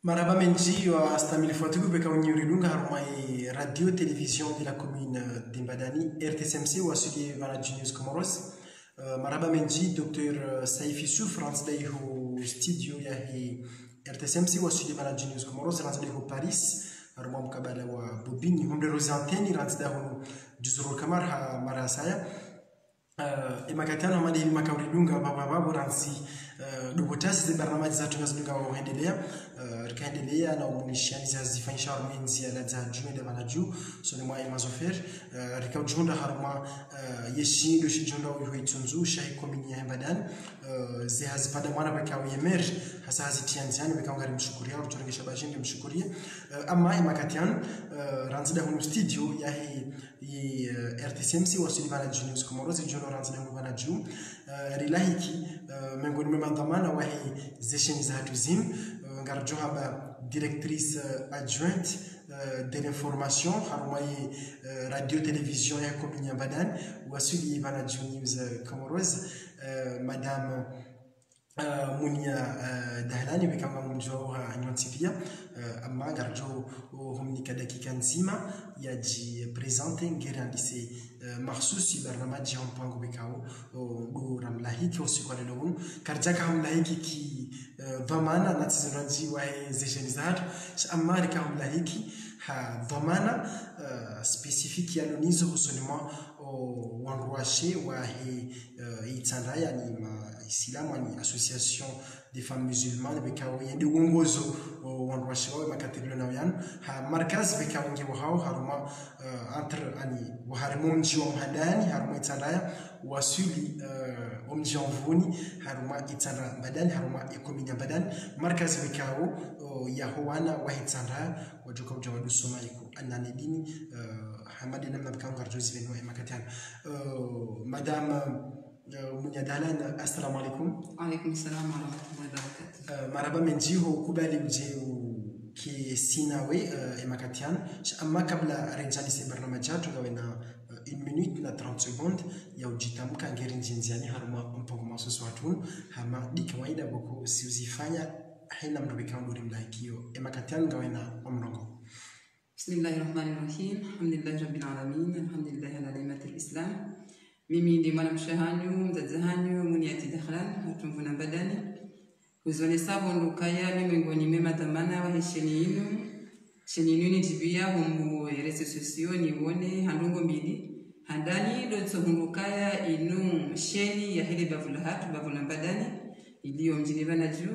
Marhaba menji wa stamili fuatigu beka unyuridunga harumai radio télévision de la commune d'Imbadani RTSMC wa sudi vana Junius Comoros. Marhaba menji Dr Saifi Souf ranzdaihu studio ya hi RTSMC wa sudi vana Junius Comoros ranzdaihu Paris haruma mkabala wa Bobini humde rozanteni ranzdahu juzuru kamar ha marasaya. Imakatiano hamadi makauridunga babu ranzi dubotasi zi barnamaji za tunazunga wa uhendelea rikahendelea na umunishani za zifanyisha harumenzi ya ladza jume de vanaju soni mwa imazofer rikaujunda haruma yeshindo shijunda uyu itunzu shahi komini ya Imbadani zi hazipada mwana baka uyemer hasa hazitianziani baka ungari mshukuria uturengesha bajindi mshukuria ama imakatiano ranzida hunu studio ya hi RTSMC wa Sulivana Junius Comoros juno ranzida hunu vanaju rilahiki mengoni memandamana wa hi zesheni za hatuzim ngarjoha ba directrice adjointe de l'information harumai radio télévision ya commune ya Imbadani wa Sulivana Junius Comoros madame Munia Dahlani bekanga mjoha nyonsipia amma garjo humnika dakika nzima yaji presente ngerandise mahsusi barnamaji mpango bekao do ramlahiki usiku wa leo karjaka hamlahiki ki dhamana na tiziraji wa zeshenizat amma rika hamlahiki ha dhamana spécifique ya lonizo husunima wanruashe wa itandaya ni Islamu ni association des femmes musulmanes bekao yende uongozo wanruashe wa makatibilo na yan ha markaz bekao nge wao haruma entre ani wa harimu mji wa Mhadani haruma itandaya wasuli mji wa Mvuni haruma itandaya Imbadani haruma ekomini ya Imbadani markaz bekao ya howana wa itandaya wajuka ujawadu somaiku ananedini hamadi namna bekao ngarjozi venwa emakatiana madame Munia Dahlani, assalamu alaikum. Alaikum salam wa rahmatullahi wa barakatuh. Marhaba menjiho kubali mjeu ki sinawe emakatian amma kabla renjani se barnamajatu gawena 1 minute na 30 secondes ya ujitamka ngeri njinziani haruma mpongo masusu watunu hama dikawaida boko siuzifanya haina mrubika nduri mlaikio emakatian gawena omrongo. Bismillahirrahmanirrahim. Alhamdulillahi rabbil alamin. Alhamdulillahi ala ni'matil islam. Mimi ndi mwana mshahanyu mzazahanyu Muniati Dahlani hatumvuna Imbadani uzone sabo ndukaya mimengoni mema dhamana wa hesheni inu ni tibia humbu rezo sosio ni wone handungo mbili handani dotso hundukaya inu sheni ya hili bavula Imbadani iliyo mjini vanaju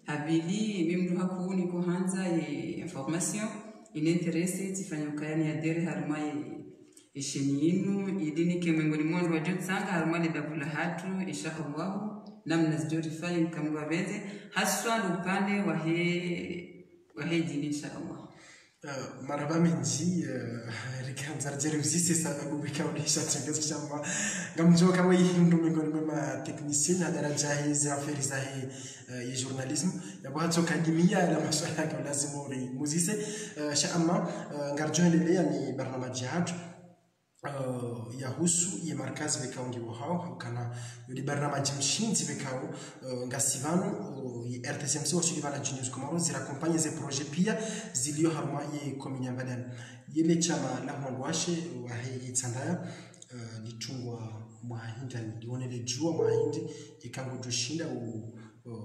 habili mimdu hakuni kuhanza ye information ininteresse tifanya ukayani ya dere harumai isheni inu idini kemengoni mwandu wa jotsanga harumali bakula hatu inshallah namna zijorifai mkamwa beze haswa upande wa he dini inshallah. Marhaba menji rikanza jerusisi sababu bikaonisha changeza shamba ngamjoka wewe ndo mengoni mema technicien na daraja hizi aferi za ya journalism ya bwato akademia la masuala ya lazima uri muzise shama ngarjoendelea ni barnamaji hatu yahusu ye markazi bekao ngiwo hao kana yodi barnamaji mshinzi bekao ngasivanu ye RTSMC wa Sulivana Junius Comoros zira kompanye ze projet pia zilio haruma ye komini ya Imbadani yele chama la mwandwashe wa hei tsandaya litungwa mwahindi liwonele jua mwahindi ikango joshinda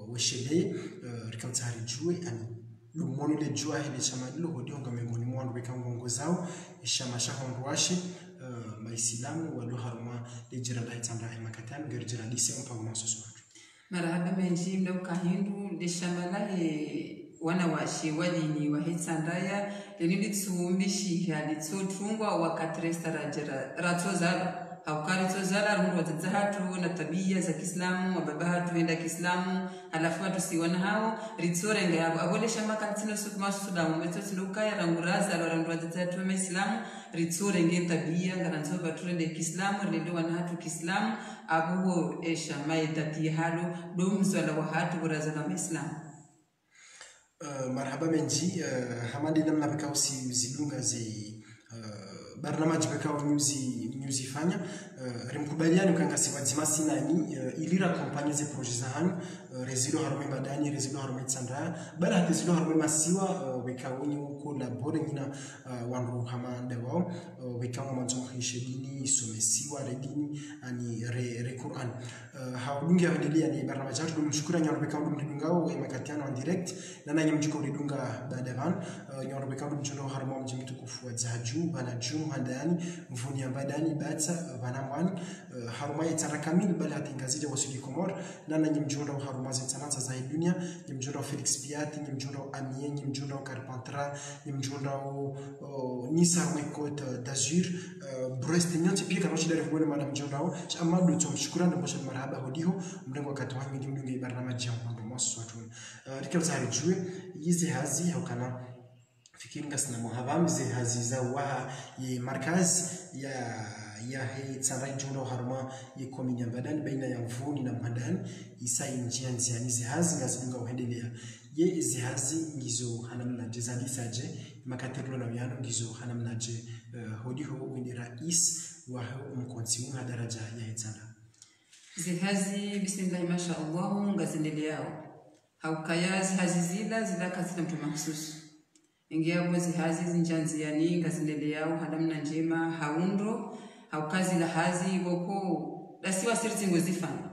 weshele rikamtsari juwe ani lumono le jua hele chama lilo hodi honga mengoni mwandu bekango ngozao ishama shahondwashe Maislamu walo haruma lejira la itanda emakatian gerjira lise mpango masusu watu. Marahaba menji mda ukahindu lishambala wana washi wadini wa hitsandaya lenili tsuumbishi halitutungwa wakati restaurajira ratozala haukari tozala rundu watazahatu na tabia za Kiislamu wa babahatu henda Kiislamu alafu watu siwana hao ritsorenga yabo abole shamba kansino sukuma sudamu metosi lukaya ranguraza randu watazahatu wa Islamu ritsorenge tabia ngaranzo baturende Kiislamu lendo wanahatu Kiislamu abuho esha maidati halo domzala wa hatu uraza na Islamu. Marhaba menji hamadi namna bekao si zilunga zi barnamaji bekao nyuzi uzifanya rimkubaliani ukanga siwadzima sinani ilira kampanye ze projet za hanyu rezilo harume badani rezilo harume tsandaya bala hati rezilo harume masiwa wekawonyi uko labore nyina wanru hamanda wao wekawo manzong khishedini somesiwa redini ani re Qur'an haudungi awedelia ni barnamij yetu tumshukura nyono wekawo dumdungao we makatiano en direct nana nyamjiko ridunga badavan nyono wekawo dumjono harume mjimitu kufuwa zaju bana jum handani mvuni badani batsa bana mwani haruma itsara kamil bala hati ngazija wasuli komor nana nyamjono haruma zetsananza za dunia nyamjono Felix Piati nyamjono Amien nyamjono Carpentras nyamjono Nisa Côte d'Azur Brest nyonti pia kama shida refuwe madam Jondao amadu tumshukura ndo mosha marhaba hodiho mrengo katwa midi mdungi barnamij ya ndo mosu watu rikao zari jue yizi hazi haukana fikiringa sina muhavam ze hazi za waha ye markaz ya he tsarai Jondao haruma ye komini badani baina ya mvuni na mhandani isa injia nziani ze hazi ngazidunga uhendelea ye ze hazi ngizo hanamna jezali saje makatelo na yano ngizo hanamnaje hodiho windi rais wa mkonsi wa daraja ya hetsana zihazi bismillah masha Allah ngazindeleao haukaya zihazi zila katika mtu mahsusu ingia zihazi zinjanzi yani ngazindeleao hadamna njema haundo haukazi la hazi boko dasiwa sirti ngozifana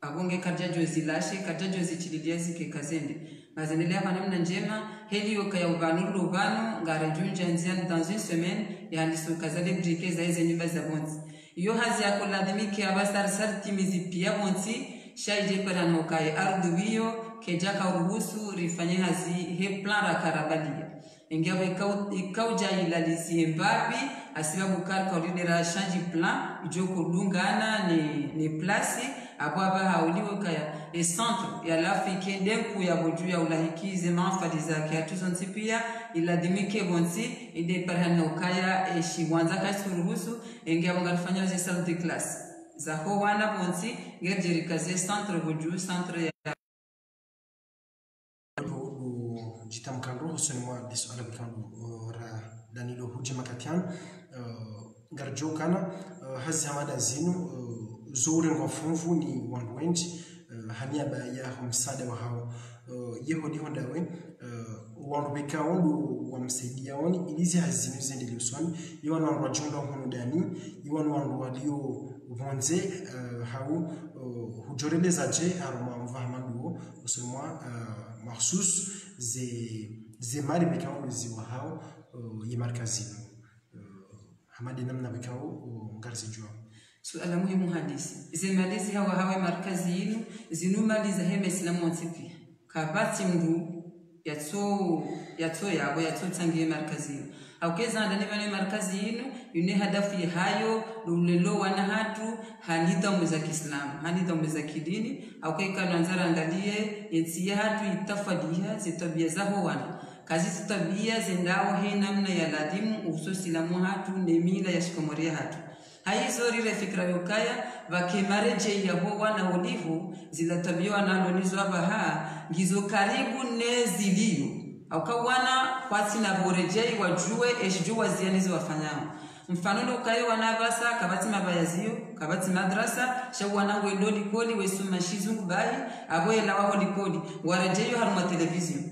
abonge kajajo zilashe kajajo zichililia zike kazende ngazendelea kwa namna njema helio kaya ubanulu ubano ngarejunja nziani dans une semaine yani sukazale brike za hizo nyumba za bonzi iyo hazi yako ladhimiki abasar sarti mizipia bonzi shaije para nokaye ardubiyo kejaka uruhusu rifanye hazi he plan ra karabalia ingawa ikauja ilalisi mbabi asiba bukar kaulidera change plan joko dungana ni place ababa hauliwe kaya e centre ya l'Afrique denku ya boju ya ulahikize mafadi zake atuzonzi pia iladimike bonzi ide parhano kaya e shiwanza kasuruhusu ingawa ngalifanya ze salle de classe za ho wana bonzi gerjerikaze centre boju centre ya jitamkando husonwa disala bikando ra Danilo Huje Makatian garjo kana hazi hamada zinu zuri ngofunvu ni wandu wenji hania ba ya humsada wa hao yehodi hondawe wandu bekaondu wamsaidia woni ilizi hazinu zendele uswani yiwana wandu wajonda hono dani yiwana wandu walio vonze hao hujoreleza je haruma mvahamanduo usomwa mahsus ze mali bekaondu ziwa hao yimarkazinu hamadi namna bekao ngarzi jua suala muhimu hadisi zemalizi hawa markazi yinu zinumaliza heme islamu wantipi kabati mdu yatso yabo tangiye markazi yinu aukeza ndani vane markazi yinu yune hadafu hayo lulelo wana hatu hanida mu za Kiislamu hanida mu za kidini aukeka lanzara angalie yetia hatu itafadiha zitabia zaho wana kazi zitabia zendao he namna ya ladimu usosilamu hatu nemila ya shikomoria hatu haizo rire fikra yokaya vakimareje ya ho wana olivu zilatabiwa na lonizo abaha ngizo karibu nezilio aukawana kwati na borejei wajue eshjua zianizo wafanyao mfano ukayo wanabasa kabati mabayazio kabati madrasa shawana ngwendo likoli wesuma shizungu bai aboela waho likoli warejeyo haruma television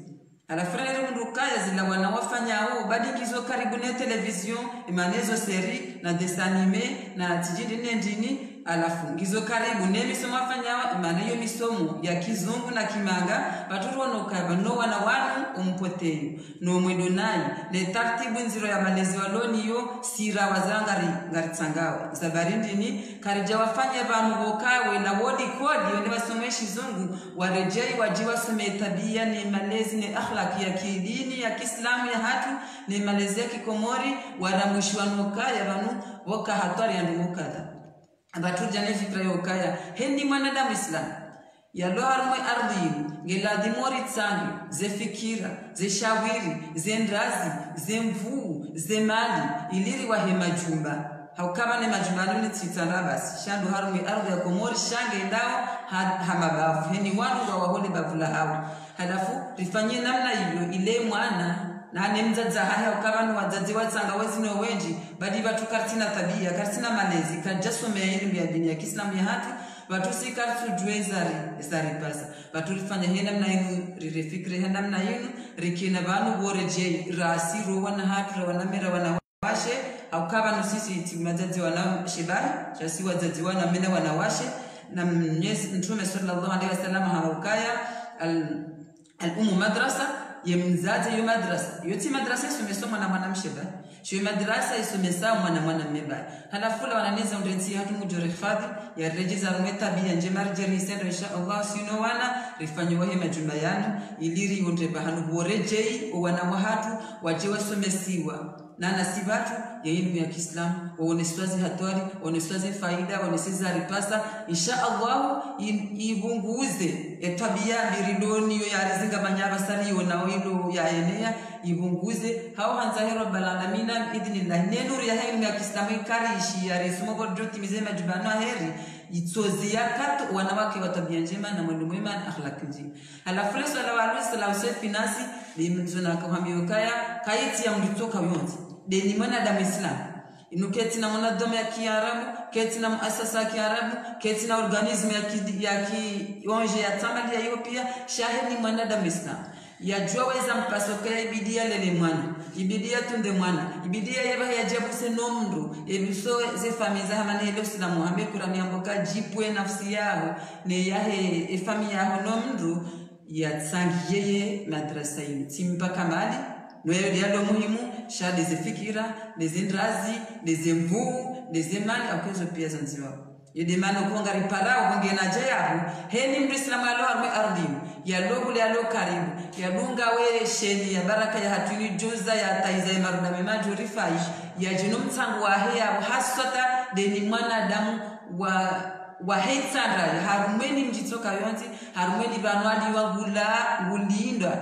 ala frere ndukaya zila wanawafanyao badikizo karibu na television imanezo seri na desanime na tijidi nendini alafu ngizo karibu nemisomo afanyao imaneyo misomo ya kizungu na kimanga baturu wanokaba no wana wanu umpoteyo no mwedo nayi ne tartibu nziro ya malezi waloniyo sira wazangari ngaritsangawa zabarindini karija wafanya banu bokawe na wodi kodi yone basomeshi zungu warejei wajiwa some tabia ni malezi ni akhlaki ya kidini ya Kiislamu ya hatu ni malezi ya kikomori waramushwa nokaya banu woka hatari ya ndumukada abatuja ne fikra yokaya hendi mwanadamu Islam ya loharmwe ardhi ngeladi mori tsangi ze fikira ze shawiri ze ndazi ze mvu ze mali iliri wa hemajumba haukaba ne majumbani ni tsitana basi shandu harmwe ardhi ya komori shange ndao hamabafu heni wanu wa wahole bavula hao halafu rifanyie namna hiyo ile mwana na nemdzadza haya ukavanu wadzadzi watsanga wezino wenji badi vatu kartina tabia kartina malezi kajasome elimu ya dini ya Kiislamu ya hatu watu si kartu jwe zari pasa watu rifanya hena mna inu rirefikre hena mna inu rikina banu woreje rasiro wana hatu wana mera wana washe au kavanu sisi timadzadzi wana shibari chasi wadzadzi wana mena wana washe na Mtume sallallahu alaihi wasallam haukaya al-ummu madrasa yemzazi yo madrasa yoti madrasa isomesoma na mwanamsheba sho madrasa isomesa mwana mmeba halafula wananiza ndrenzi hatu mujore khadi ya rejiza rumeta bia njema rjerisendo insha Allah sino wana rifanywa he majumba yanu iliri onde bahanu borejei wana wahatu waje wasomesiwa na nasibatu ya elimu ya Kiislamu waoneswazi hatari waoneswazi faida waonesizari pasa insha Allah ibunguze etabia miriloni ya rizinga manyaba saliyo na wilo ya enea ibunguze hao hanzahiro balanamina idhnillah nenuru ya elimu ya Kiislamu karishi ya risumo bodoti mizema jubana heri itsozi yakat wanawake wa tabia njema na mwendo mwema na akhlaq njema alafu sallallahu alaihi wasallam finasi limzuna kuhamio kaya kaiti ya mlitoka yonzi deni mwanadamu Islam inuketi na mwanadamu ya Kiarabu keti na muasasa ya Kiarabu keti na organismu ya kionje ya tamali ya Ethiopia shahidi mwanadamu Islam yajua weza mpasoka ibidia lele mwana ibidia tunde mwana ibidia yeba yajabu se nomru ebiso ze famille hamana hele Islam hambe Qur'ani amboka jipwe nafsi yao ne yahe famille yao nomru ya tsangiye madrasa timba kamali noyo dialo muhimu shade ze fikira lezindrazi lezemvu lezemali akozo pia zanziwa yedemano konga ripara ongena jayabu heni mrislamu alo arme ardim ya lobu le alo karibu ya dunga we sheni ya baraka ya hatuni juza ya taiza maruda memajo rifai ya jinum tangu wa hea hasota deni mwanadamu wa hetsandra harumeni mjitoka yonzi harumeni banwadi wa gulindwa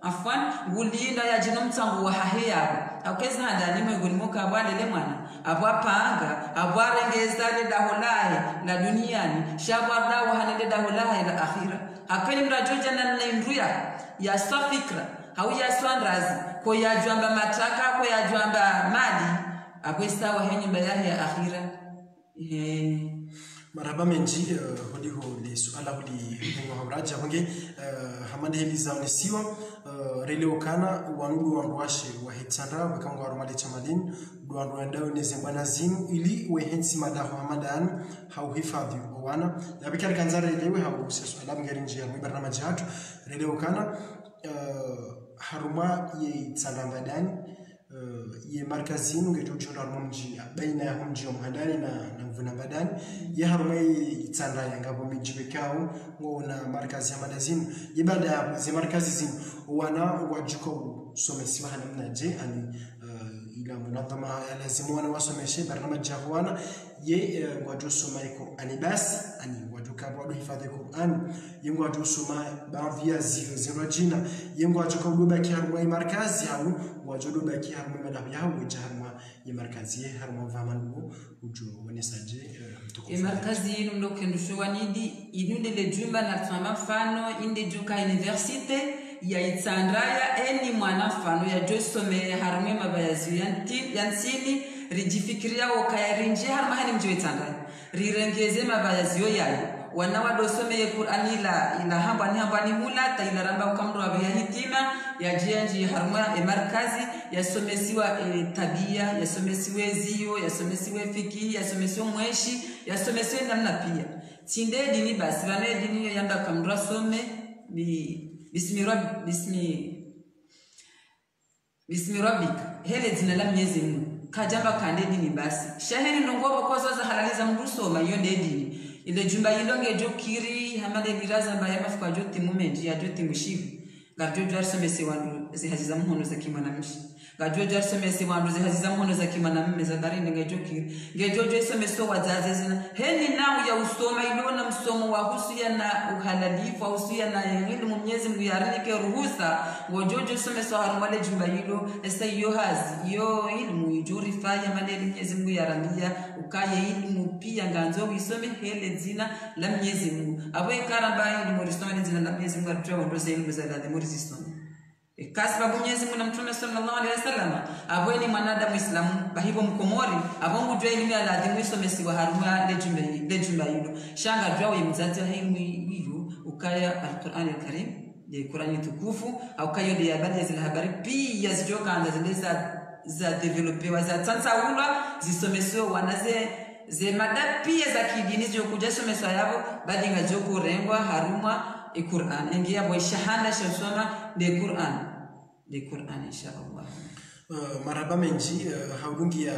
afwan gulinda ya jinum tangu wa hea akeza handani mwegulimoka abwalele mwana abwapanga abwarengezale daholahi la duniani shabwarda wa hanende daholahi la akhira akani mrajoja na ndruya ya safikra au ya swandrazi ko ya jwamba mataka ko ya jwamba mali akwesa wa henyumba ya akhira marhaba menji hodiho le suala hodi ngomraja bonge hamande heliza onesiwa releokana wanudu wanduashe wa hetsandra wakango arumale chamadin duandu ndao nezembana zinu ili wehensi madaho hamadan hau hifadhi wana yabikali kanzara lewe hau swala mngerinji ya barnamaji hatu releokana haruma ye tsandambadani ye markazinu ngejojola mumji baina ya mji wa Mhandani na Mvuna Badani ye harumai tsanda ngabo mijibekao ngona markazi ya madazinu ye baada ya ze markazi zinu wana wajuko somesiwa hanamna je ani ila munadhama lazima wana wasomeshe barnamaji wana ye ngwajo somaiko ani basi ani wajuka bado hifadhi Qur'an ye ngwajo soma baadhi ya zero jina ye ngwajo kwa udoba kiharumai markazi au wajodo baki haruma madamu yao haruma ya markazi ye haruma vamangu ujo wanesaje markazi ino ndo kendusho wanidi inunde le jumba na tama mfano inde joka universite ya itsandraya eni mwana mfano ya josome haruma mabayazi yansini rijifikiria wakayarinje haruma hani mjo itsandraya rirengeze mabayazi yo yayo wana wadosome Qur'ani ila hamba ni mula ta ila ramba ukamro ya hitima ya jianji haruma markazi yasomesiwa tabia yasomesiwe zio yasomesiwe fiki yasomesiwe mweshi yasomesiwe namna pia tinde dini basi bana dini yanda kamra some bismi rabbika hele jina la Mwenyezi Mungu kajamba kande dini basi shahiri nongoba kwa za halaliza mruso ma yonde dini ile jumba yilonge jokiri hamade biraza mbaya mafuka joti mumeji ya joti mushivu gajo jarsomesi wandu zihaziza muhono za kimanamishi gajo jarsomesi wandu zihaziza muhono za kimanamme za darinde ngejokiri ngejojo someso wazazezina heni nao ya usoma ilona msomo wa husia na uhalalifu wa husia na elimu Mwenyezi Mungu yarinike ruhusa ngojojo someso harumale jumba hilo esa yo hazi yo elimu ijuri fanya maneli Mwenyezi Mungu yarandia ukaye elimu pia nganzo wisome hele zina la Mwenyezi Mungu abo karamba elimu risome zina la Mwenyezi Mungu atwa ndo elimu za la murizisome Kasba Mwenyezi Mungu na Mtume sallallahu alaihi wasallam abweni mwanadamu Muislamu bahibo mkomori abongo jwa elimu ya ladhimu isomesiwa haruma lejumba hilo shanga jwa imzati elimu hiyo ukaya Al-Qur'an Al-Karim de Qur'ani tukufu au kayo de habari zile habari pia zijoka anda zile za developer za tansaula zisomesiwa wanaze ze mada pia za kidini zijokuja somesiwa yabo badinga joko rengwa haruma Al-Qur'an ingia boy shahada shasoma de Qur'an inshallah. Marhaba menji haudungia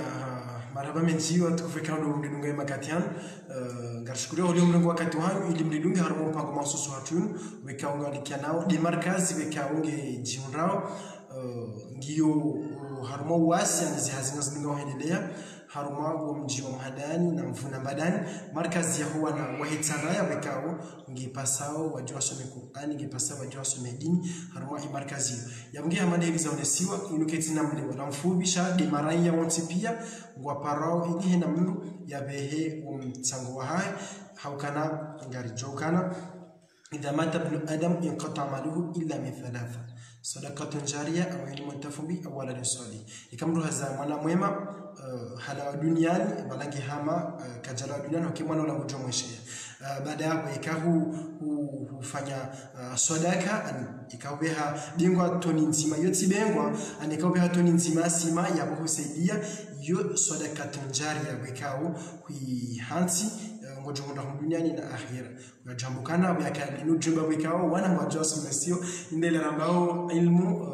marhaba menji watu kufika ndo mdunga makatian ngarshukuru wale mrengo wakati wangu ili mdunga harimo pango masusu hatun wekaunga likianao di markazi wekaunge jiunrao ngio harimo wasi anizi hazina zindunga wahendelea haruma wa mji wa Mhadani na Mvuna Mbadani markazi ya huwa na wahitsanaya wekao ngipasao wajua some Qur'ani ngipasao wajua some dini haruma hii markazi ya mngia madeli za onesiwa inuketi na mlewa na mfubisha di marai ya wanti pia waparao ili hena mnu ya behe umtsango wa hai haukana ngari jokana idha mata ibn adam inqata amaluhu illa min thalatha sadaqatun jariyah au ilmun tafumbi au waladun salih ikamru haza mwana mwema hala duniani balangi hama kajala duniani ukimwana la kujomweshia baada hapo ikahu hufanya sadaka ikaweha bingwa toni nzima yote bengwa anikaweha toni nzima sima ya kusaidia yo sadaka tunjari ya wekao kuihansi ngojo duniani na akhira ngajambukana yakadinu jumba wekao wana ngajwa somesio indele rambao ilmu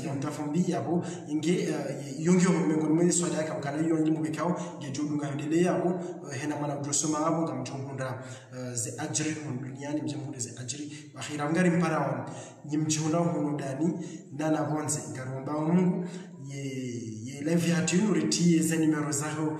yamtafumbi yabo inge yongi mengoni mwe sadaka kana yo ilmu wekao ngejudunga ndele yabo hena mana ujosoma abo ngamjumunda ze ajri duniani mjumunda ze ajri akhira ngari mparawan nyimjunda hunudani nana bonze ngaromba Mungu ye live hatinu ritie za nimero zao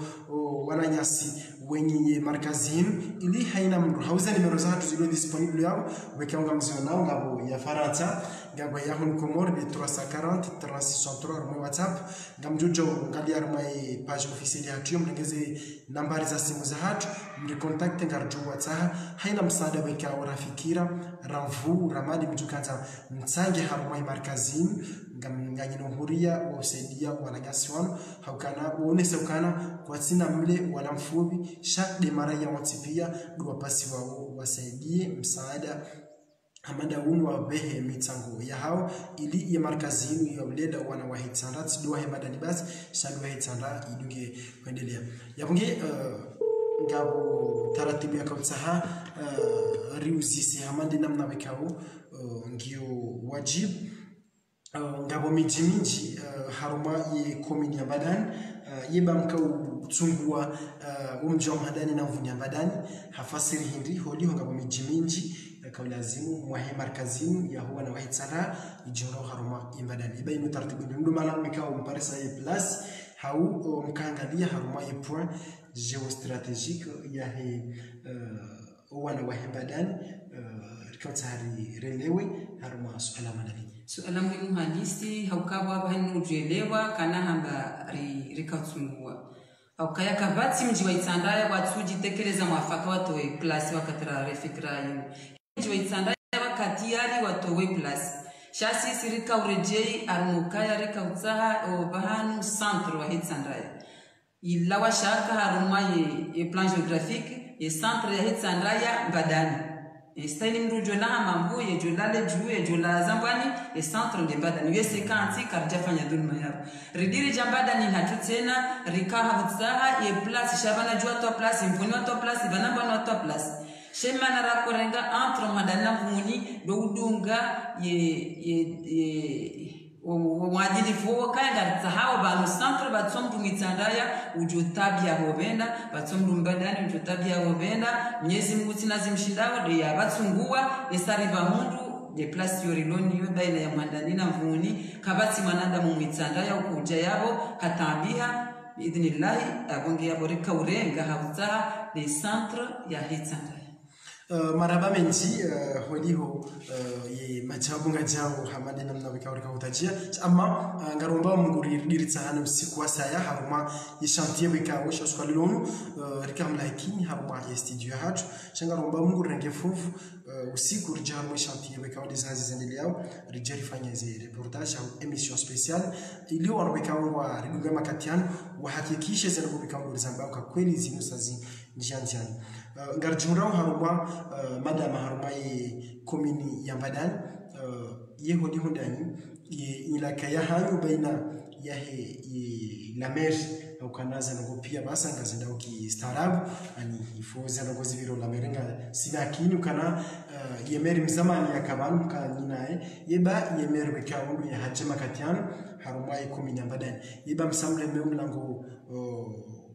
wananyasi wenye markazini ili haina mndu hauza nimero zao zilo disponible yao wekaunga mzionao ngabo ya Faransa ngabo ya Komor de 340 363 mwe WhatsApp ngamjojo ngali armai page officielle ya hatu mlengeze nambari za simu za hatu mlikontakte ngarjo WhatsApp haina msaada wekao rafikira ramvu ramadi mjukanza mtsange harumai markazini nganyino huria wasaidia wanagasi wanu haukana uonese ukana kwa sina mle wanamfubi shak de mara ya watipia dua pasi wao wasaidie msaada amada unu wa behe mitango ya hao ili ya markazini ya uleda wana wahitsandat dua hemadani basi shalwa hitsanda idunge kuendelea yapunge ngabo taratibu ya kautsaha riuzisi hamandi namna wekao ngio wajibu ngabo minji haruma ye komini ya Mbadani yeba mkau tsungua umji wa Mhadani na Mvuni ya Mbadani hafasiri hindi holi ngabo minji kaulazimu mwahe markazini ya huwa na wahitsara ijoro haruma ya Mbadani iba ino taratibu ndio mala mkau mparisa ye plus hau mkaangalia haruma ye point geostratégique ya he huwa na wahe Mbadani kautari relewe haruma suala madani suala muhimu hadisi haukawa banu ujelewa kana hamba rikatsungua haukaya kabati mji wa Itsandaya watuji tekeleza mwafaka watowe plus wakatara refikra yenu mji wa Itsandaya wakati yali watowe plus shasi sirika urejei arumukaya rika utsaha obahanu centre wa Itsandaya ila washaka haruma ye plan géographique ye centre ya Itsandaya Mbadani Estani mrujo na mambo ye jolale juwe jola zambani e centre de Mbadani yese kanti karjafanya dunma yabo ridiri jambadani hatutena rikaha mtsaha ye place shabana jua to place mvuni to place banamba no to place shema na rakorenga entre Mbadani na Mvuni do udunga ye wajidi fuwa kaya tsahawa banu centre batsomdu Mitsandaya ujotabia hobenda batsomdu Mbadani ujotabia hobenda Mwenyezi Mungu tinazimshindao de ya batsungua esariba mundu de place yoriloni yo baina ya Mbadani na Mvuni kabati mananda mu Mitsandaya ukuja yabo katambiha biidhnillahi abonge yabo reka urenga habutaha de centre ya Mitsandaya maraba menji holiho ye machabu ngajao hamade namna wika urika zihutajia ama ngaromba munguriritsa hana usiku wa saya haruma yishantie bekawo shaskwalilonu rikamla hikini haruma ya studio hatu shangaromba mungurenge fufu usiku rija haruma yishantie bekawo dezazi zendeleo rija rifanya ze reportage au emission spéciale ilio wanabekawo wa ridunga makatiano wahakikishe zanabu bekawo zambao kwa kweli zinusazi njianjiani ngarjurao haruma madama haruma ye komini ya Mbadani yehodi hondani ilaka ya hayo baina ya la mer au kanaza ngo pia basa ngazinda ukistaarabu ani ifoza ngo ziviro la merenga sinakini kana yemeri mzamani yakabanu kaninae yeba yemer bekaundu ya hajema katiano haruma ye komini ya Mbadani yeba msamle meumlango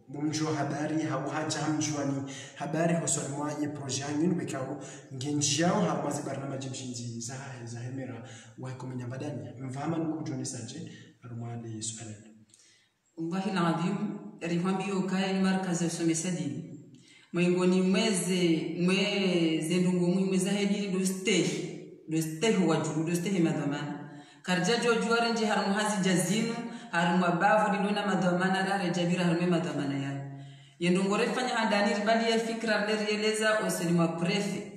mumjua habari hau haja hamjuani habari hosonwa ye projet yenu bekawo ngenjiao harmazi barnamaji mshinzi za hemera wa komini ya Mbadani mvama nkujone saje harmali suala wallahi alazim rihambio kaya markazi somesadi mwingoni mweze ndungu mweze hedi do stay wajuru do stay madhamana karjajo juarenje harmuhazi jazinu harumwa bavu diluna madhamana rare jabira harume madhamana ya yendongore fanya handani ribali ya fikra lerieleza oselima prefe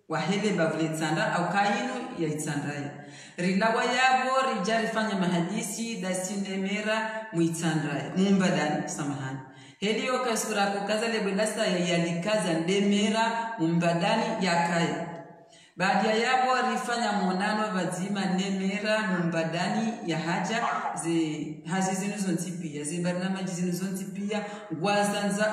wa hele bavle tsanda au kainu ya itsandaya rilawa yabo rijari fanya mahadisi da sinemera muitsandaya Mbadani samahani helio kasura kukaza lebelasa ya yalikaza ndemera Mbadani yakaya baada yabo rifanya monano bazima nemera Mbadani ya haja hazi zinuzonzipia zibarnamaji zinuzonzipia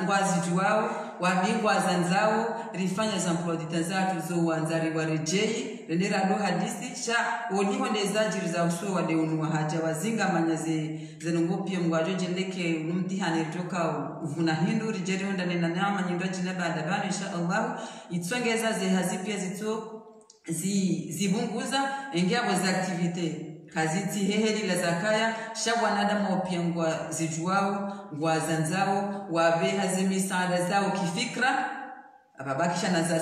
ngwazijuwao wabingwazanzao rifanya zamplodita zatu zo wanzari warejei rendera do hadisi sha onihondezajiri za uso wade unwa haja wazinga manyaze zenongopia mwajo jeleke umtihani toka uvuna hindu rijeri onda nena nama nyinga jina baada bana insha Allah itsongeza ze hazipia zito zibunguza engabo za activite kaziti heheli la zakaya shawanadamu opiangwa zijuao ngwazanzao wabe hazimi saada zao kifikra ababakisha na za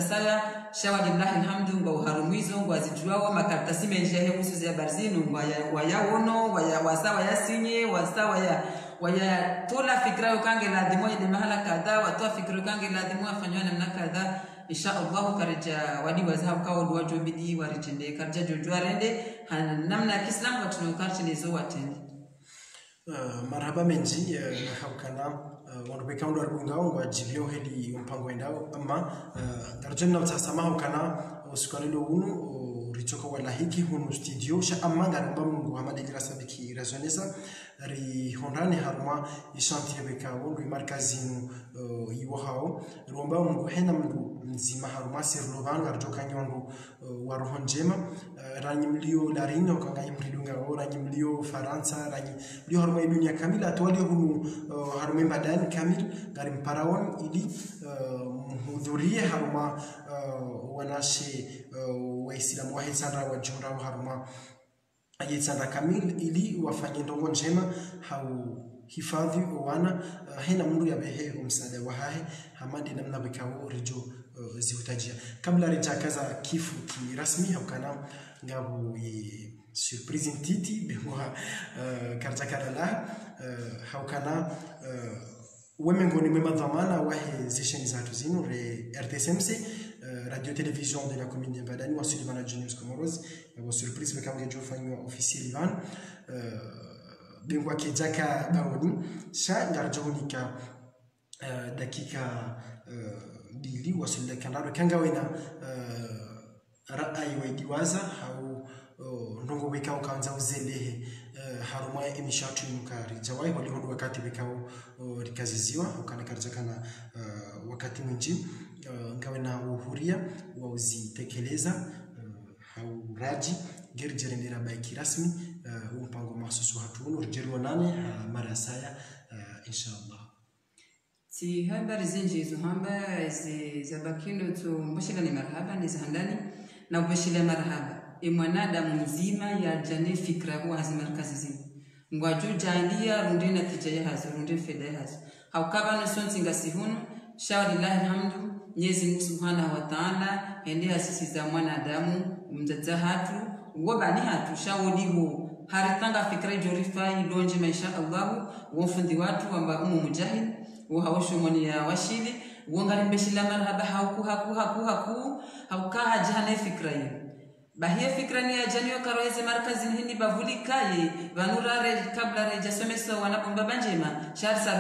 sana shawadillahi alhamdu ngwa uharumizo ngwazijuao makaratasi menjehe usuzi ya barzinu wayaono wasawa ya sinye wasawa ya tola fikra ukange la dimo ya mahala kadha watoa fikra ukange la dimo afanywa namna kadha insha Allah karja wadi wazao kawo duwajo bidi waritende karja jojuarende namna Kiislamu watunokarchi nizo watende marhaba menji haukana wanubeka ndo arbungao wajibio hedi mpango endao ama darjana utasama haukana usukalilo unu richoka wala hiki hunu studio sha amanga ngamba Muhammad Ilyas biki razonesa ri honrani haruma ishantie beka wondu markazinu iwahao romba mungu hena mndu nzima haruma sirlovan garjoka nyondu waruhon jema ranyi mlio larino kanga imridunga ranyi mlio Faransa ranyi mlio haruma dunia kamila atwali hunu haruma Mbadani kamil garim parawon ili mhudhurie haruma wanashe waislamu wahitsandra wajumra haruma ayetsandra kamil ili wafanye ndongo njema hau hifadhi wana hena mundu yabehe umsada wahahe hamandi namna bekawo rijo zihutajia kabla rijakaza kifu kirasmi haukana ngabu surprise ntiti bengwa karjakadala haukana wemengoni mwema dhamana wahe zisheni zatu zinu re RTSMC radio télévision de la commune de Mbadani wa Suleiman Junius Comoros wa surprise bekange jofanywa officiel Ivan bengwa kejaka baoni sha ngarjonika dakika bili wasulda kanaro kanga wena ra'ayi wediwaza au ndongo bekao kanza uzelehe haruma ya emishatu mukari jawai wali hondo wakati bekao rikaziziwa ukana karjakana wakati mwingi ngawe na uhuria wa uzitekeleza hau raji gerjerendera baiki rasmi mpango mahsusu hatuno rjerwa nane mara saya inshallah si habari zinji zuhamba zabakindo tu mboshila ni marhaba ni zahandani na ubeshile marhaba mwanadamu mzima ya jane fikra kwa hazimarkazi zima ngwaju jandia runde natija hazo runde feda hazo haukaba no sonti ngasihunu shawalillahi alhamdu Mwenyezi Mungu Subhanahu wa Ta'ala ende asisi za mwanadamu mzaza hatu wabani hatu shaudiho haritanga fikra jorifai lonje maisha Allah wofundi watu amba mujahid wo hawasho moni ya washili wongari mbeshila marhaba haukaha jahane fikra hiyo bahia fikra ni ajaniyo karoeze markazi hindi bavuli kaye vanurare kabla reja someso wanapomba banjema shari sa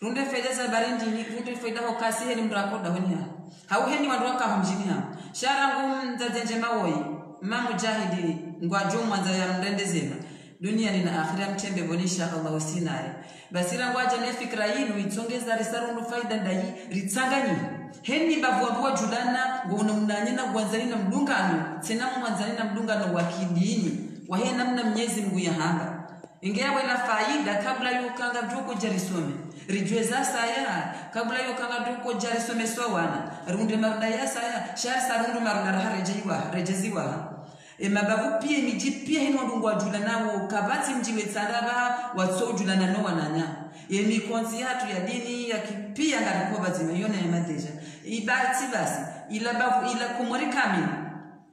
runde faida za barindi ni runde faida ho kasi heni mrakoda honya hau heni wandoka humjini ha sharangu mzazenjema woi mujahidi ngwajo mwanza ya mrende zema dunia ni na akhira mtembe bonisha Allah usinaye basira ngwaja ne fikra yinu itsongeza risarundu faida ndai ritsanganyi heni bavua julana ngona mnanyena gwanzani na mdungano tena mwanzani na mdungano wa kidini wa he namna Mwenyezi Mungu ya hanga ingewa ina faida kabla yukanga duko jarisome rijweza saya kabla yukanga duko jarisome swawana runde marda ya saya shar sarundu marda rejeziwa mababu pia miji pia hino ndungwa julana wo kabati mjiwe tsaraba watso julana no wananya yemi konzi hatu ya dini ya kipia ngalikuwa bazima yona ya madeja ibati basi ila babu ila kumori kamili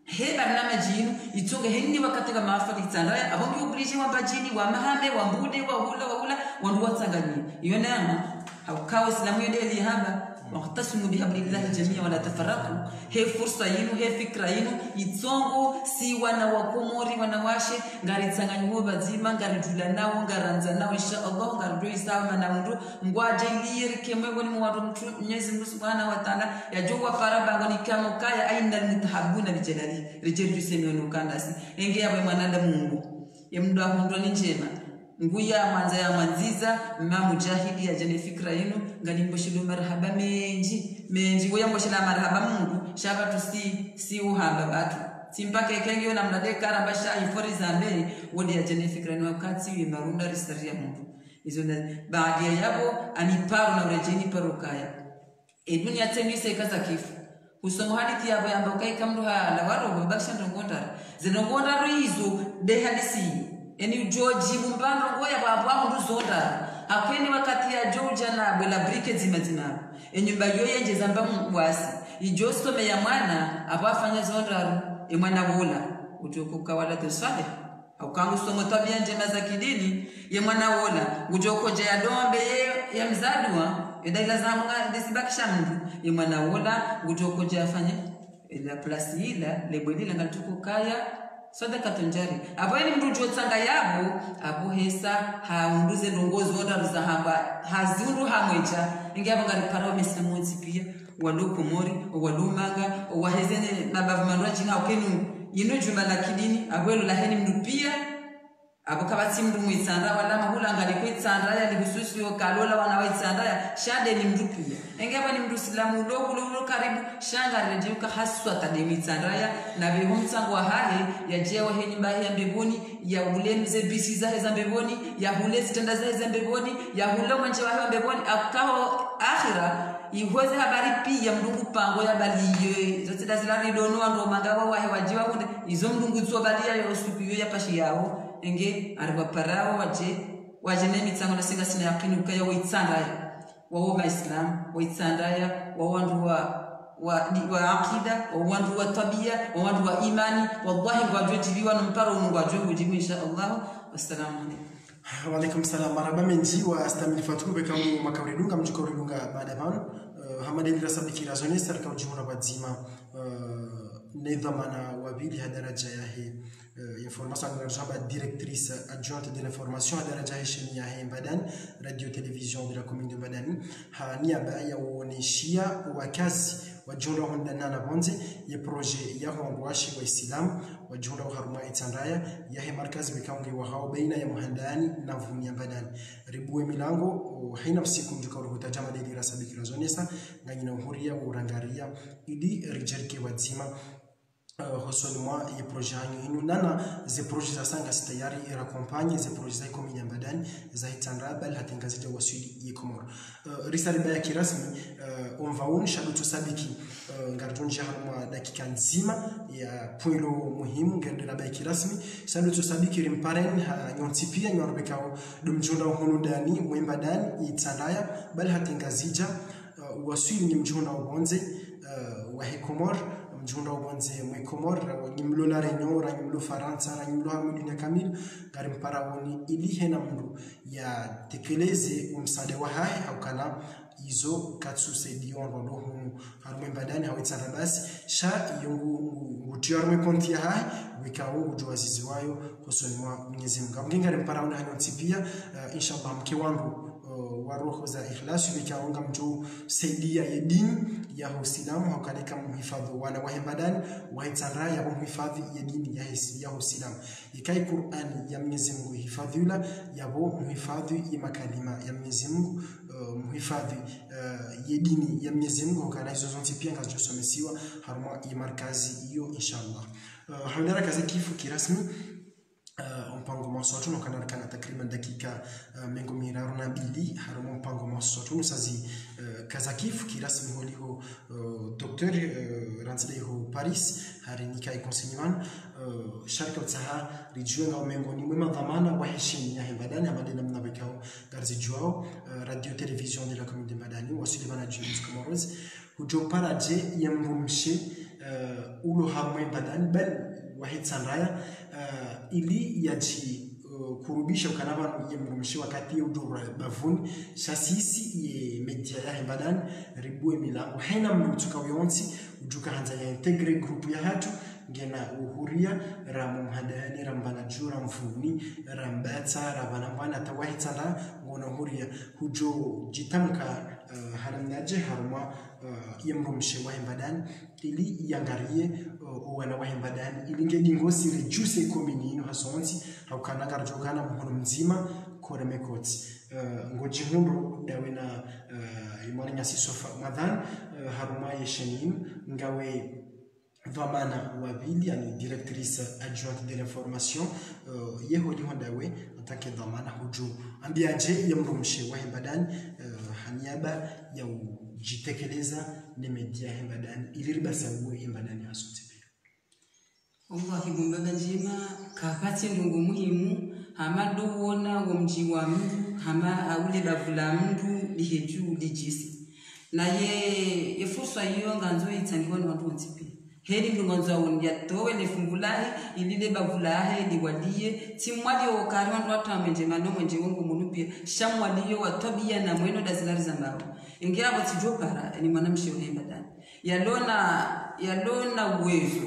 heba na majini itonge henni wakati kama afali tsandaya abongi ubrije wa bajini wa mahame wa mbude wa hula wandu watsangani yona haukawa islamu yodeli haba waqtasimu bihablillahi jami'a wala tafarraqu he fursa yinu he fikra yinu itongo si wana wakomori wanawashe ngari tsanganyo bazima ngari julanawo ngaranza nawo insha Allah ngari sawa na mundu ngwaje liyeri kemwe ni mwadu mtu Mwenyezi Mungu Subhanahu wa Ta'ala yajowa faraba ngoni kama kaya aina mutahabuna bijalali rijeju semeno kandasi enge yawe mwanada Mungu yemndo ahundo ni njema nguya mwanza ya mwanziza mujahidi ya jene fikra yinu ngalimboshilo marhaba menji woya mboshila marhaba Mungu shaba si uhamba batu simpaka ekengyo na mnade karamba sha ifori zambe wodi ya jene fikra yinu wakati wi marunda risaria Mungu izo na baada yabo aniparo na urejeni parokaya dunia tenise kaza kifu usomo hadithi yabo yamba kai kamru hala waro babakisha zinongondara hizo de hadisi eni George mumbando ngoya baba nduzonda akweni wakati ya George na bela brike zimazima enyumba yoye nje zamba mwasi ijostome ya mwana abafanya zonda mwana bola utokuka wala tosale au kangu somo tabia njema za kidini ye mwana bola ujokoje ya dombe ya mzadwa edaila zamanga desibakisha mtu ye mwana bola ujokoje afanye ila plasi ila lebwedila ngatuko sadaka tonjari abaini mrujo tsanga yabo abo hesa haunduze ndongozi wonda ruzahamba hazundu hamwecha ingaba ngari parao mesemonzi pia waloko mori walumanga wahezene nabavu manwaji na okenu yino juma la kidini abwelo la heni mdu pia abo kabati mdu mwitsanda wala mahula ngari kwitsanda ya lihususi okalola wana waitsanda ya shade ni mdu pia engaba ni mdu silamu lo karibu shanga rejuka haswa tademitsanda ya na bihumtsango hahe ya jewa heni bahi ya mbeboni ya ulemze bisi za mbeboni ya hule stenda za mbeboni ya hule manje wa mbeboni akao akhira ihweze habari pia mdungu pango ya baliyo zote dazilani dono ando mangawa wa wajiwa hunde izo mdungu tso balia yo supiyo ya pashi yao enge arwa parao waje nemi tsango na singa sina yakinuka ya waitsandaya wa Islam waitsandaya wa wandu wa akida wa wandu wa tabia wa wandu wa imani wallahi wajojibiwa na mparo Mungu ajojibu insha Allah wassalamu alaykum wa alaykum salam marhaba menji wa astamil fatuku bekamu makawridunga mjukawridunga baada ban hamadi rasabiki razoni sarka ujumla wazima nidhamana wabili hadaraja yahe information de la directrice adjointe de l'information à daraja chini ya Mbadani radio télévision de la commune de Mbadani ha niaba ya uoneshia wakazi wa jumla hundana na bonze ya projet ya hondoashi wa Islam wa jumla haruma itandaya ya markazi bikaungi wa hao baina ya Muhandani na vuni ya Mbadani ribuwe milango haina msiku mjuka uruhutajama dili rasabiki razonesa nganyina uhuria urangaria ili rijarike wazima husonwa ya projet hanyu nana ze projet za sanga tayari irakompanye ze projet za komini ya Mbadani za hitandra bal hatengazija wasuli ya Komoro risaliba ya kirasmi onvaun shadu tusabiki ngardunja haruma dakika nzima ya poilo muhimu ngendela ba kirasmi shadu tusabiki rimparen nyontipia nyorbekao dumjunda hunudani Mbadani itandaya bal hatengazija wasuli ni mjunda ubonze wa Komoro mjunda ubonze mwe Komor nyimlo la Réunion ra nyimlo Faransa ra nyimlo hamu dunia kamili ngari mparawoni ili hena mndu ya tekeleze umsade wa hai au kana izo katsu sedion rodo hunu harumwe mbadani hawitsana basi sha yungu ngutiarumwe konti ya hai wikawo ujuazizi wayo kusoni mwa Mwenyezi Mungu mginga mparawoni hano tipia inshallah mke wangu wa roho za ikhlasu wikaonga mjuu saidia ya dini ya Uislamu hakalika mhifadhi wana wahembadani wahitsara ya mhifadhi ya dini ya Uislamu ikai Qur'ani ya Mwenyezi Mungu hifadhila ya mhifadhi ya makalima ya Mwenyezi Mungu mhifadhi ya dini ya Mwenyezi Mungu kana hizo zonti pia ngazosomesiwa haruma ya markazi hiyo inshallah hamdara kazi kifu kirasmi mpango masoto nokana kana takriban dakika mengo miraru na bili harimo mpango masoto nusazi kazakifu kirasmi holiho docteur ranzleho Paris harinika ikonsenyiwan sharika tsaha rijuenga mengo ni mwema dhamana wa heshima ya Mbadani ambaye namna bekao garzi juao radio television de la commune de Mbadani wasilibana Julius Comoros hujo paraje yamrumshe ulo hamwe Mbadani bal wahid sanraya ili yaji kurubisha ukanaba yemrumshi wakati udura bavuni sasisi ye media ya Mbadani ribue milango haina mtuka wionsi ujuka hanza ya integre group ya hatu ngena uhuria ramu mhadani rambana jura mfuni rambata rabana mwana tawahitana ngona huria hujo jitamka haramnaje haruma yemrumshi wa Mbadani ili yangarie wana wa Mbadani ili ngedingosi reduce kominino hasonsi haukana garjokana mhono mzima kore mekoti ngoji hundu dawena imani nyasi sofa madhan haruma yeshenin ngawe Vamana Wabili, yani directrice adjointe de l'information, yehodi hondawe en tant que Vamana Hujo. Ambiaje yamrumshe wa Mbadani haniaba ya ujitekeleza ne media Mbadani iliribasa uwe Mbadani hasuti. Allah kibumbaba njima kapati ndungu muhimu hamadu wona womji wa mdu hama aule bavula mdu liheju lijisi na ye fursa hiyo nganzo itsangiwa na watu wote heri ndungonza unia towe nefungulahi ilile bavulahe liwadie timwali okari wandu watu amenjemano mwenje wangu munupia shamwaliyo watobia na mweno dazilari zambao ingia abo tijopara ni mwanamshi wa Mbadani yalona uwezo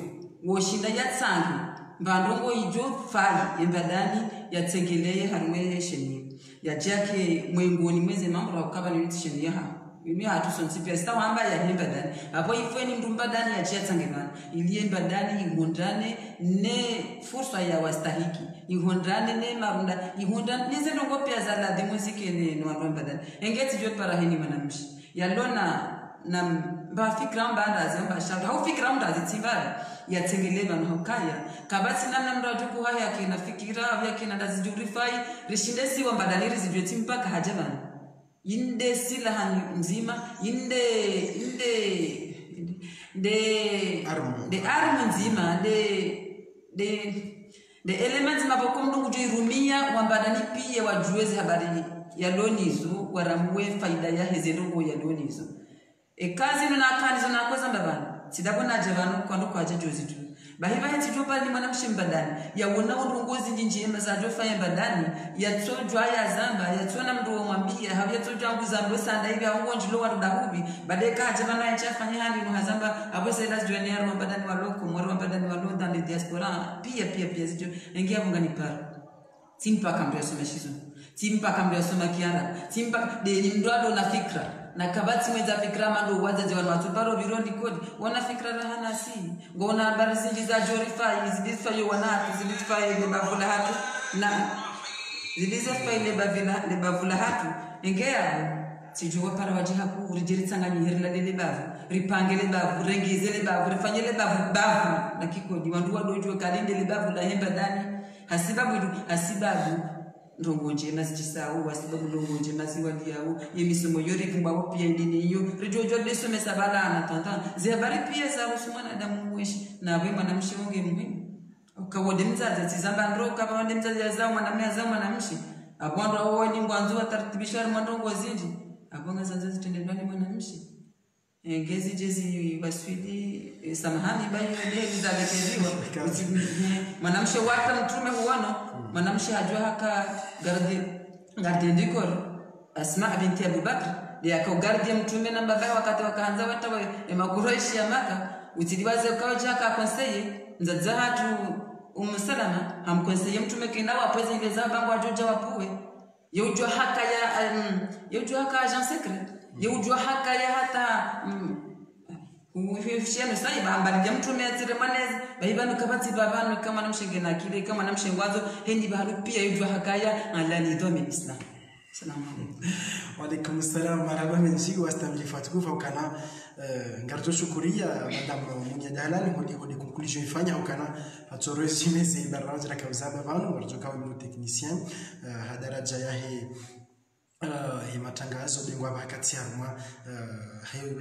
woshinda yatsangi mbandongo ijo fali Mbadani yatsengeleye harume sheni yajake mwengoni mweze mambo wakaba ni sheni yaha Yumi hatu sonsipia sita wamba ya Mbadani hapo ifweni mtu Mbadani ya chia tsangemana ili Mbadani ihondane ne fursa ya wastahiki ihondane ne marunda ihondane neze nongo pia za ladhi muziki ne wandu Mbadani engeti jot para heni manamshi yalona na bafikra mbanda zamba shaka au fikra mda zitimbara ya tengeleva na hokaya kabati namna mda tuku haya kina fikira ya kina ndazijurifai rishindesi wa Mbadani rizijoti mpaka hajabana inde silahan nzima inde armu nzima de elements maboko mndu kujirumia wa Mbadani pia wajueze habari ya lonizo waramwe faida ya hezerongo ya lonizo kazi nuna kanizo na koza mbabana sidabona javanu kwando kwa jozi tu bahiba heti jopa ni mwanamshi Mbadani ya wona ndongozi njinjema za jofa ya Mbadani ya tsojwa ya zamba ya tsona mndu mwambia habya tsojwa nguzambo sanda hivi ahonjilo wa dahubi badeka javana ya chafanya hali no hazamba abose las junior wa Mbadani wa loko mwa wa Mbadani wa londa de diaspora pia zijo ingia bungani para timpa kambia soma shizo timpa kambia soma kiara timpa de ndwado na fikra na kabati mweza fikra mando wazazi wana watubaro birondi kodi wana fikra rahana si ngona habari zinji za jorify zilizofanya wanati zilizofanya ile bavula hatu na zilizofanya ile bavula hatu ingea sijua para wajiha ku rijiri tsangani hirla ile bavu ripangele bavu rengeze ile bavu rifanyele bavu na kikodi wandu wadojwe kalinde ile bavu la Mbadani hasibabu ndongonje nasichisao wasibabu ndongonje masiwali yao yemisomo yori kumba pia ndini hiyo rijojo lesome sabala na tanta zebari pia za usumana damu mweshi na wewe mwanamshi wangu muhimu ukawode mzazi tizamba ndo kawode mzazi zao mwanamshi abondo wao ni mwanzo wa tartibishar mwandongo zinji abonga zanzo zitendelwa ni mwanamshi ngezi jezi waswidi samahani bai leo za lekeziwa mwanamshe wata mtume huono mwanamshe ajua haka gardi ndikoro Asma binti Abu Bakr ya kwa gardi mtume na baba wakati wakaanza wata wa makureishi ya Maka utiliwaze ukaoja ka konseye nzaza hatu Salama hamkonseye mtume kenda wapweze ile za bango ajoja wapuwe yujua haka yujua haka agent secret yujua haka ya hata ufifiano saiba ambali mtume atire manezi baibanu kabati babanu kama namshenge na kile kama namshengwazo hendi baharu pia yujua haka ya alani domin Islam. Assalamu alaykum. Wa alaykum assalam marhaba menji wastamili fatukufa ukana ngarjo shukuria madam Munia Dahlan hodi conclusion ifanya ukana hatso resume ze barnaamij la kauzaba banu warjo kawa technicien hadaraja yahe matangazo bingwa bakati haruma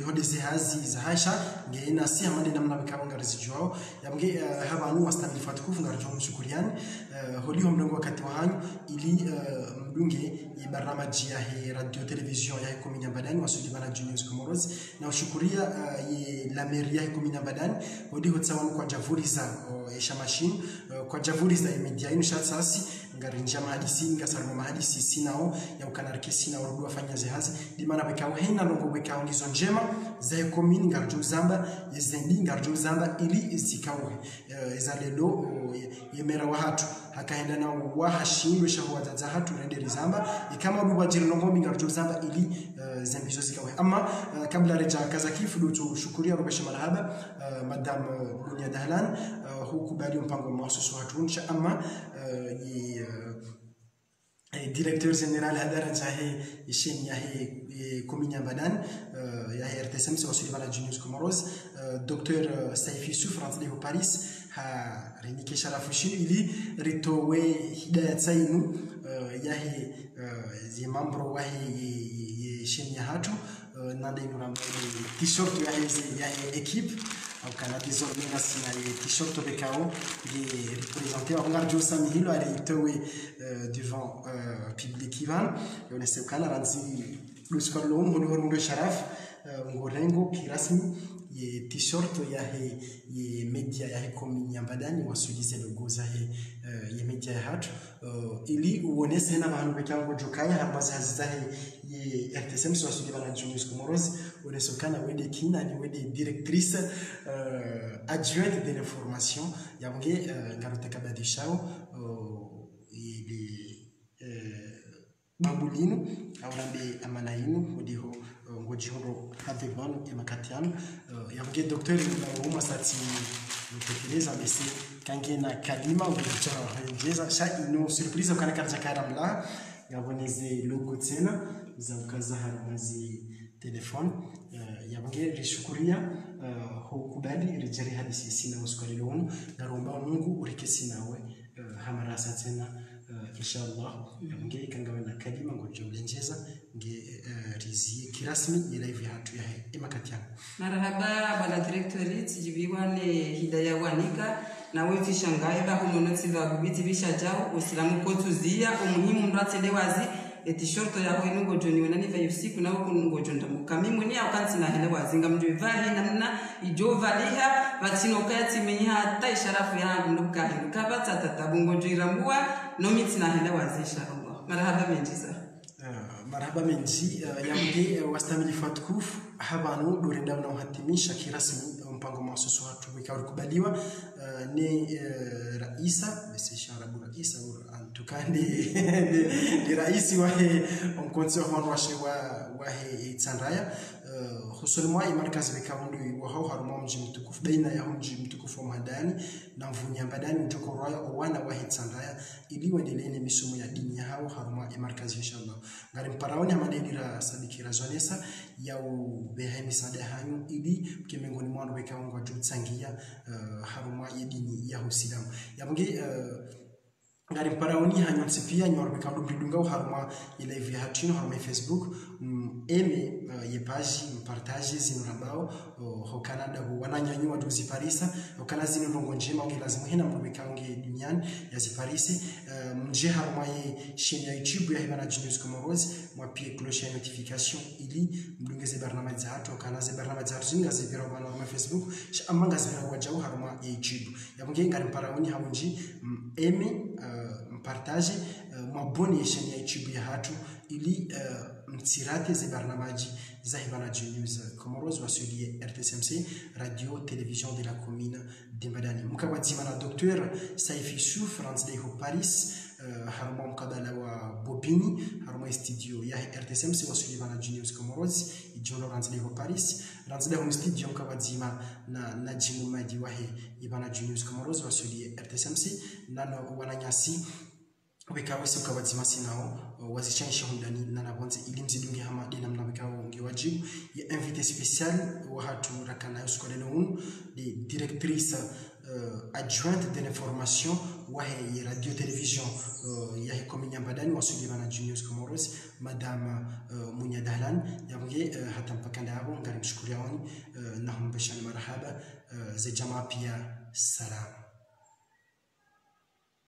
hodi zihazi zahasha ngeina si amande namna bikabanga rizijwao yamge habanu wastamili fatukufa ngarjo mshukuriani holi homdongo wakati wahanyu ili mdunge barnamaji ya radio television ya Komini Mbadani wasudi bana Juniors Comoros na ushukuria la mairie ya Komini Mbadani hodi hotsawa kwa javuriza esha machine kwa javuriza media inu shatasi ngarinja mahadisi ngasarma mahadisi sinao ya ukanarike sinao rudu afanya zehazi dimana bekao hena longo bekao ngizo njema za Komini ngarjo zamba yezendi ngarjo zamba ili zikawe ezalelo yemera wahatu hakaenda na wahashindwe shahwa za hatu renderi zamba kama duba jirino ngombi ngarjo zamba ili zambizo zikawe ama kabla reja kazakifu dutu shukuria rubesha marhaba madam Munia Dahlan hukubali mpango mahsusu hatunsha ama directeur général hadaraja he sheni ya he Komini Mbadani ya RTSM c'est aussi bana Juniors Comoros docteur Saifi Soufrance de Paris ha renike sharafushi ili ritowe hidayat sainu ya he zi membro wa he sheni ya hatu nande ngura t-shirt ya he équipe au Canada désormais national t-shirt bekao qui représenté en garjo samihilo ali towe devant public ivan on essaie kana ranzi luskolom hono sharaf ngorengo kirasmi ye t-shirt ya he ye media ya he Komini Mbadani wasulize logo za he ye media hat ili uonese na bantu bekango jokaya harbaza za he ye RTSM so asuli bana Juniors Comoros unesokana wede kina ni wede directrice adjointe de l'information yamge ngarote kabadishao ili babulino awrambe amanainu odiho ngojihoro hadevano emakatiano yamge docteur ngoma sati mutekeleza bese kangena kalima ulicha ngeza sha ino surprise ukana karja karamla yaboneze logo tena za ukaza haramazi telefone yamge rishukuria hukubali rijari hadisi sina usukalilonu naromba Mungu urikesi nawe hamarasa tena inshallah yamge kangawena kalima ngojoblenjeza nge rizi kirasmi live hatu ya emakatiano marhaba bala directorate jibiwane hidaya wanika na wewe shangaye ba hunonotsi ba bibiti bishajao usilamu ko tuzia umuhimu ndratele wazi t-shirt ya ho inungo joni wenani va usiku na uko ngo jonda mukamimu ni akansi na hele wazinga mjivali namna ijovaliha batino kati menya hata isharafu yangu ndukahi kabata tatabungo jirambua no miti na hele wazisha Allah marhaba menjiza marhaba menji yamge wastamili fatkuf habanu dorinda na uhatimisha kirasmi mpango mahsusu watu kubaliwa ni raisa mesesha rabu raisa tukandi ni raisi wa onkonso honwashe wa Tsandaya husulmwa imarkazi bekaundu wa hao haruma mji mtukufu baina ya mji mtukufu wa Mbadani na Mvunya Mbadani mtokoroya wana wa Tsandaya ili waendelee misomo ya dini ya hao haruma imarkazi inshallah ngari mparaoni amadedira sadikira zonesa ya ubehemi sada hanyu ili kemengoni mwandu bekaungu wa jutsangia haruma ya dini ya Uislamu yamge ngari mparaoni hanyonsi pia nyorbe kandu bidunga harma ile vya hatino harma Facebook eme ye page partage zinu rabao ho Canada ho wananyanyua duzi Parisa ho kana zinu ndongo njema ngi lazima hina mbeka ngi duniani ya ziparisi mje harma ye chaîne ya YouTube ya Hibana Genius Comoros mwa pia cloche ya notification ili mdungeze barnama za hatu kana ze barnama za zinga ze bira bana ma Facebook amanga zira wajau harma ya YouTube yabunge ngari mparaoni haunji eme partage maboni ya chaîne ya YouTube ya hatu ili mtsirate ze barnamaji za Hibana Genius Comoros wasulie RTSMC radio télévision de la commune d'Imbadani mkabadzima na Dr Saifi Souf Ransdeho Paris harma mkabala wa Bobini harma studio ya RTSMC wasulie Hibana Genius Comoros ijono Ransdeho Paris Ransdeho studio mkabadzima na jimu madi wahe Hibana Genius Comoros wasulie RTSMC nano wananyasi wekawe suka wazimasi nao wazichanisha hundani na nabonze ili mzidungi hama dina mnabekawo nge wajibu ya invité spécial wa hatu rakana yusko lelo hunu de directrice adjointe de l'information wahe radio télévision ya commune Mbadani wasuli Hibana Genius Comoros madame Munya Dahlan yamge hata mpakanda hapo ngari mshukuriani na humbeshani marhaba za jamaa pia salam.